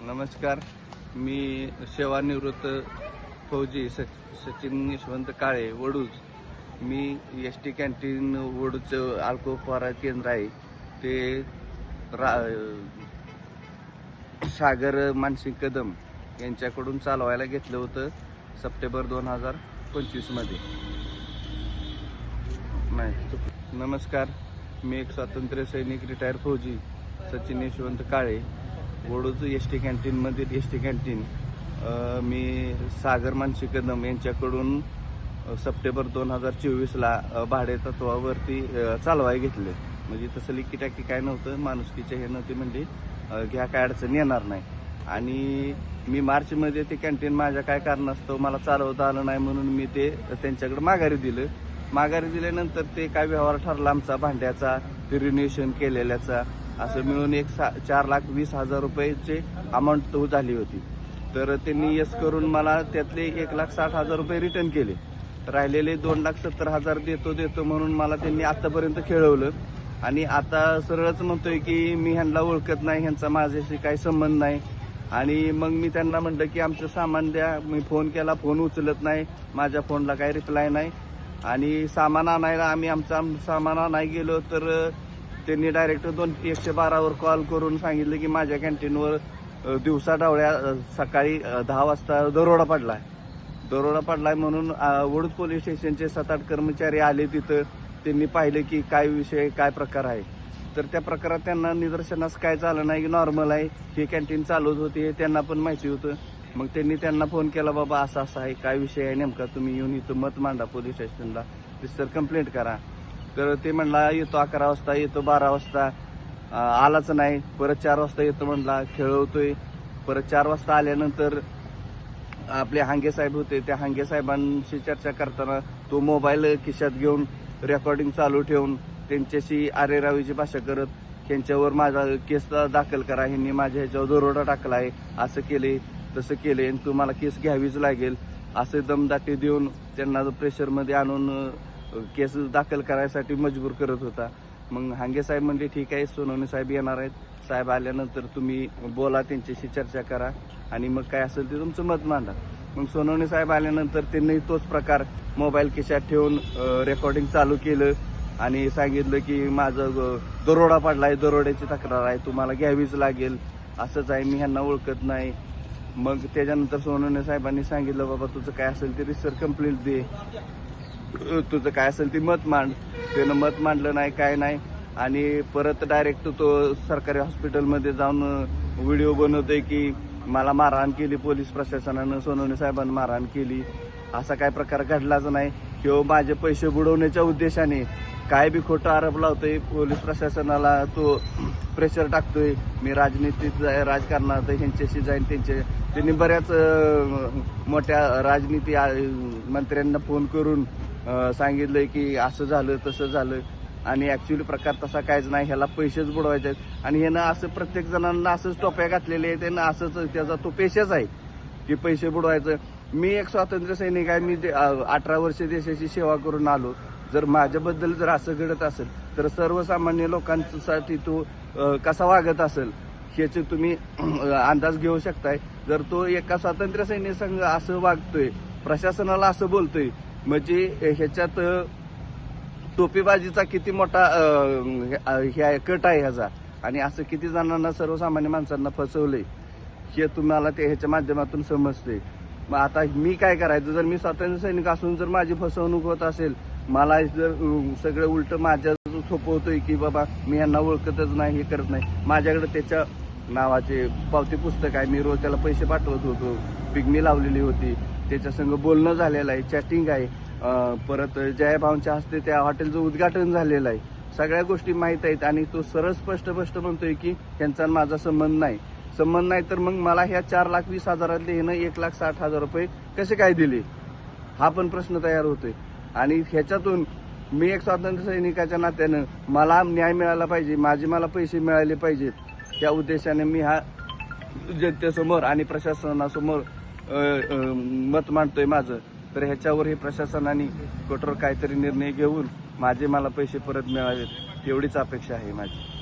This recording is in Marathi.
नमस्कार. मी सेवानिवृत्त फौजी सचिन यशवंत काळे वडूज. मी एस.टी. कॅन्टीन वडूजचं अल्कोहोल केंद्र आहे ते सागर मानसिंग कदम यांच्याकडून चालवायला घेतलं होतं सप्टेंबर 2025 मध्ये. नमस्कार. मी एक स्वातंत्र्य सैनिक रिटायर फौजी सचिन यशवंत काळे वडूज एस.टी. कॅन्टीनमधील एस.टी. कॅन्टीन मी सागर मानसिंग कदम यांच्याकडून सप्टेंबर 2024ला भाडे तत्वावरती चालवाय घेतले. म्हणजे तसं लिकीटाकी काय नव्हतं, माणुसकीच्या हे नव्हती, म्हणजे घ्या काय अडचण येणार नाही. आणि मी मार्चमध्ये ते कॅन्टीन माझ्या काय कारणास्तव मला चालवता आलं नाही म्हणून मी ते त्यांच्याकडे माघारी दिलं. माघारी दिल्यानंतर ते काय व्यवहार ठरला आमचा भांड्याचा, ते रिन्युएशन केलेल्याचा, असं मिळून 4,20,000 रुपयाची अमाऊंट तो झाली होती. तर त्यांनी यस करून मला त्यातले 1,60,000 रुपये रिटर्न केले. राहिलेले 2,70,000 देतो म्हणून मला त्यांनी आतापर्यंत खेळवलं. आणि आता सरळच म्हणतोय की मी ह्यांना ओळखत नाही, ह्यांचा माझ्याशी काही संबंध नाही. आणि मग मी त्यांना म्हटलं की आमचं सामान द्या. मी फोन केला, फोन उचलत नाही, माझ्या फोनला काही रिप्लाय नाही. आणि सामान आणायला आम्ही आमचं सामान आणायला गेलो तर त्यांनी डायरेक्ट 112वर कॉल करून सांगितलं की माझ्या कॅन्टीनवर दिवसा डावळ्या सकाळी 10 वाजता दरोडा पडलाय म्हणून वडूज पोलीस स्टेशनचे 7-8 कर्मचारी आले तिथं. त्यांनी पाहिलं की काय विषय, काय प्रकार आहे. तर त्या प्रकारात त्यांना निदर्शनास काय झालं नाही, की नॉर्मल आहे, हे कॅन्टीन चालवत होते हे त्यांना पण माहिती होतं. मग त्यांना फोन केला, बाबा असं आहे, काय विषय आहे नेमका, तुम्ही येऊन इथं मत मांडा पोलीस स्टेशनला, सर कंप्लेंट करा. तर ते म्हणला येतो 11 वाजता, येतो 12 वाजता, आलाच नाही. परत 4 वाजता येतो म्हणला, खेळवतोय. परत 4 वाजता आल्यानंतर आपले हांगे साहेब होते, त्या हांगे साहेबांशी चर्चा करताना तो मोबाईल खिशात घेऊन रेकॉर्डिंग चालू ठेवून त्यांच्याशी आरेरावीची भाषा करत त्यांच्यावर माझा केस दाखल करा, ह्यांनी माझ्या ह्याच्यावर दरोडा टाकला आहे, असं केले तसं केले, तुम्हाला केस घ्यावीच लागेल, असे दमदाटी देऊन त्यांना प्रेशरमध्ये आणून केस दाखल करायसाठी मजबूर करत होता. मग हांगे साहेब म्हणजे ठीक आहे, सोनवणे साहेब येणार आहेत, साहेब आल्यानंतर तुम्ही बोला, त्यांच्याशी चर्चा करा आणि मग काय असेल ते तुमचं मत मांडा. मग सोनवणे साहेब आल्यानंतर त्यांनी तोच प्रकार मोबाईल खिशात ठेवून रेकॉर्डिंग चालू केलं आणि सांगितलं की माझं दरोडा पडलाय, दरोड्याची तक्रार आहे, तुम्हाला घ्यावीच लागेल, असंच आहे, मी ह्यांना ओळखत नाही. मग त्याच्यानंतर सोनवणे साहेबांनी सांगितलं, बाबा तुझं काय असेल ते रिसर कंप्लेंट दे, तुझं काय असेल ते मत मांड. त्यानं मत मांडलं नाही, काय नाही. आणि परत डायरेक्ट तो सरकारी हॉस्पिटलमध्ये जाऊन व्हिडिओ बनवतोय की मला मारहाण केली पोलीस प्रशासनानं, सोनवणे साहेबांनी मारहाण केली, असा काय प्रकार घडलाच नाही. किंवा माझे पैसे बुडवण्याच्या उद्देशाने काय बी खोटा आरोप लावतोय पोलीस प्रशासनाला, तो प्रेशर टाकतोय, मी राजनीतीत राजकारणात ह्यांच्याशी जाईन. त्यांनी बऱ्याच मोठ्या राजनीती मंत्र्यांना फोन करून सांगितलंय की असं झालं तसं झालं. आणि ऍक्च्युअली प्रकार तसा काहीच नाही, ह्याला पैसेच बुडवायचे आहेत. आणि ह्यानं असं प्रत्येक जणांना असंच टोप्या घातलेले आहेत, त्यांना असंच त्याचा तो पेशाच आहे की पैसे बुडवायचं. मी एक स्वातंत्र्य सैनिक आहे, मी 18 वर्ष देशाची सेवा करून आलो. जर माझ्याबद्दल जर असं घडत असेल तर सर्वसामान्य लोकांसाठी तो कसा वागत असेल ह्याचे तुम्ही अंदाज घेऊ शकताय. जर तो एका स्वातंत्र्य सैनिक संघ असं वागतोय, प्रशासनाला असं बोलतोय, म्हणजे ह्याच्यात टोपीबाजीचा किती मोठा कट आहे ह्याचा. आणि असं किती जणांना, सर्वसामान्य माणसांना फसवलंय हे तुम्हाला ह्याच्या माध्यमातून समजते. मग आता मी काय करायचं, जर मी स्वातंत्र्य सैनिक असून जर माझी फसवणूक होत असेल, मला जर सगळं उलट माझ्या थोपवतोय की बाबा मी यांना ओळखतच नाही, हे करत नाही. माझ्याकडे त्याच्या नावाचे पावती पुस्तक आहे, मी रोज त्याला पैसे पाठवत होतो, पिगमी लावलेली होती, त्याच्या संग बोलणं झालेलं आहे, चॅटिंग आहे. परत जयभावच्या हस्ते त्या हॉटेलचं उद्घाटन झालेलं आहे, सगळ्या गोष्टी माहीत आहेत. आणि तो सरळ स्पष्ट म्हणतोय की त्यांचा माझा संबंध नाही. तर मग मला ह्या 4,20,000 ह्यानं 1,60,000 रुपये कसे काय दिले, हा पण प्रश्न तयार होतोय. आणि ह्याच्यातून मी एक स्वातंत्र्य सैनिकाच्या नात्यानं मला न्याय मिळाला पाहिजे, मला पैसे मिळाले पाहिजेत, त्या उद्देशाने मी हा जनतेसमोर आणि प्रशासनासमोर मत मांडतोय माझं. तर ह्याच्यावर हे प्रशासनाने कठोर काहीतरी निर्णय घेऊन मला पैसे परत मिळावेत, एवढीच अपेक्षा आहे माझी.